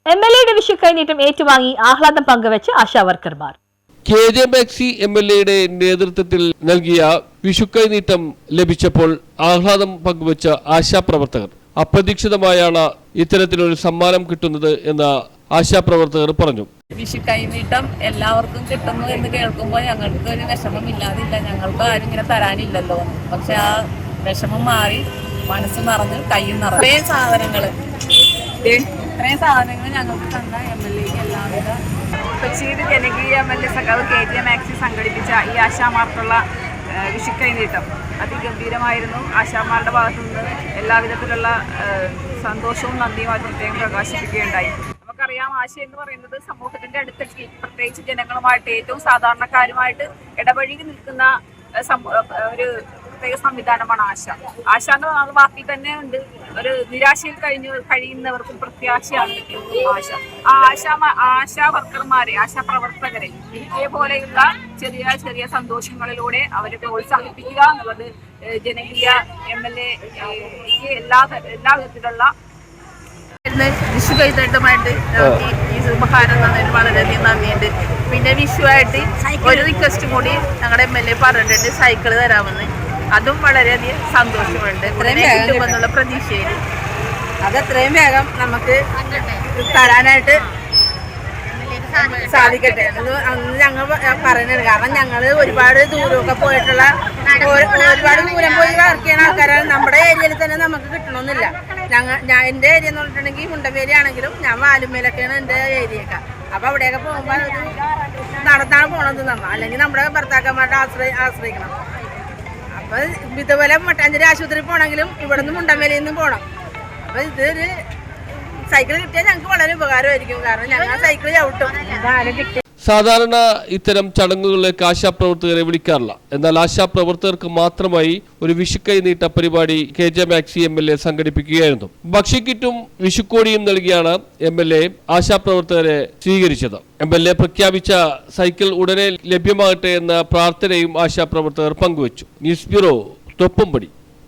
MLA Vishu കൈനീട്ടം ഏറ്റുവാങ്ങി ആഹ്ലാദം പങ്കുവെച്ച് ആശാവർക്കർമാർ. KJ മാക്സി MLA നേതൃത്വത്തിൽ നൽകിയ വിഷു കൈനീട്ടം ലഭിച്ചപ്പോൾ ആഹ്ലാദം പങ്കുവെച്ച ആശാപ്രവർത്തകർ. അപ്രതീക്ഷിതമായാണ് ഇത്തരത്തിലൊരു സമ്മാനം കിട്ടുന്നത് എന്ന് ആശാപ്രവർത്തകർ പറഞ്ഞു. വിഷു കൈനീട്ടം എല്ലാവർക്കും കിട്ടുന്നു എന്ന് കേൾക്കുമ്പോൾ ഞങ്ങൾക്ക് ഒരു വിഷമം ഇല്ലാതില്ല. ഞങ്ങൾക്ക് ആരും ഇങ്ങനെ തരാനില്ലല്ലോ. പക്ഷെ ആ വിഷമം മാറി മനസ്സ് നിറഞ്ഞ് കയ്യിൽ നിറഞ്ഞ ഇത്രയും സാധനങ്ങൾ ഞങ്ങൾക്ക് തന്ന MLA എല്ലാവിധ. കൊച്ചിയിൽ ജനകീയ MLA സഖാവ് KJ മാക്സി സംഘടിപ്പിച്ച ഈ ആശാമാർക്കുള്ള വിഷു കൈനീട്ടം അതിഗംഭീരമായിരുന്നു. ആശാമാരുടെ ഭാഗത്തു നിന്ന് എല്ലാവിധത്തിലുള്ള സന്തോഷവും നന്ദിയുമായി പ്രത്യേകം പ്രകാശിപ്പിക്കുകയുണ്ടായി. നമുക്കറിയാം, ആശ എന്ന് പറയുന്നത് സമൂഹത്തിന്റെ അടുത്തെത്തി പ്രത്യേകിച്ച് ജനങ്ങളുമായിട്ട് ഏറ്റവും സാധാരണക്കാരുമായിട്ട് ഇടപഴകി നിൽക്കുന്ന ഒരു പ്രത്യേക സംവിധാനമാണ് ആശ. ആശ എന്ന വാക്കിൽ തന്നെ ഉണ്ട് ഒരു നിരാശയിൽ കഴിയുന്നവർക്കും പ്രത്യാശയാണ് ആശ. ആ ആശാ വർക്കർമാരെ, ആശാ പ്രവർത്തകരെ ഇതേപോലെയുള്ള ചെറിയ ചെറിയ സന്തോഷങ്ങളിലൂടെ അവരെ പ്രോത്സാഹിപ്പിക്കുക എന്നുള്ളത് ജനകീയ MLA എല്ലാവിധത്തിലുള്ള വിഷു കൈനീട്ടമായിട്ട് ഈ ഉപഹാരം തന്നതിന് വളരെയധികം നന്ദിയുണ്ട്. പിന്നെ വിഷുവായിട്ട് ഒരു റിക്വസ്റ്റ് കൂടി ഞങ്ങളുടെ MLA പറഞ്ഞിട്ടുണ്ട്, സൈക്കിള് തരാമെന്ന്. അതും വളരെയധികം സന്തോഷമുണ്ട്. കിട്ടുമെന്നുള്ള പ്രതീക്ഷയിൽ അതെത്രയും വേഗം നമുക്ക് തരാനായിട്ട് സാധിക്കട്ടെ എന്ന് ഞങ്ങൾ പറയുന്നത്. കാരണം ഞങ്ങൾ ഒരുപാട് ദൂരമൊക്കെ പോയിട്ടുള്ള ഒരുപാട് ദൂരം പോയി വർക്ക് ചെയ്യുന്ന ആൾക്കാരാണ്. നമ്മുടെ ഏരിയയിൽ തന്നെ നമുക്ക് കിട്ടണമെന്നില്ല. എൻ്റെ ഏരിയ എന്ന് പറഞ്ഞിട്ടുണ്ടെങ്കിൽ മുണ്ടമേരി ആണെങ്കിലും ഞാൻ വാലുമേലൊക്കെയാണ് എൻ്റെ ഏരിയയൊക്കെ. അപ്പോൾ അവിടെയൊക്കെ പോകുമ്പോൾ നടന്നാണ് പോകണത് നമ്മൾ, അല്ലെങ്കിൽ നമ്മുടെ ഭർത്താക്കന്മാരുടെ ആശ്രയിക്കണം. അപ്പോൾ ഇതുപോലെ മട്ടാഞ്ചേരി ആശുപത്രിയിൽ പോകണമെങ്കിലും ഇവിടെ നിന്ന് മുണ്ടമേലിയിൽ നിന്ന് പോകണം. അപ്പോൾ ഇതൊരു സൈക്കിൾ കിട്ടിയാൽ ഞങ്ങൾക്ക് വളരെ ഉപകാരമായിരിക്കും. കാരണം ഞങ്ങൾ സൈക്കിൾ ചവിട്ടും. സാധാരണ ഇത്തരം ചടങ്ങുകളിലേക്ക് ആശാപ്രവർത്തകരെ വിളിക്കാറില്ല. എന്നാൽ ആശാപ്രവർത്തകർക്ക് മാത്രമായി ഒരു വിഷു കൈനീട്ട പരിപാടി KJ മാക്സി MLA സംഘടിപ്പിക്കുകയായിരുന്നു. ഭക്ഷ്യക്കിറ്റും വിഷുക്കോടിയും നൽകിയാണ് MLA ആശാപ്രവർത്തകരെ സ്വീകരിച്ചത്. MLA പ്രഖ്യാപിച്ച സൈക്കിൾ ഉടനെ ലഭ്യമാകട്ടെ എന്ന പ്രാർത്ഥനയും ആശാപ്രവർത്തകർ പങ്കുവച്ചു. News bureau, Thoppumpady.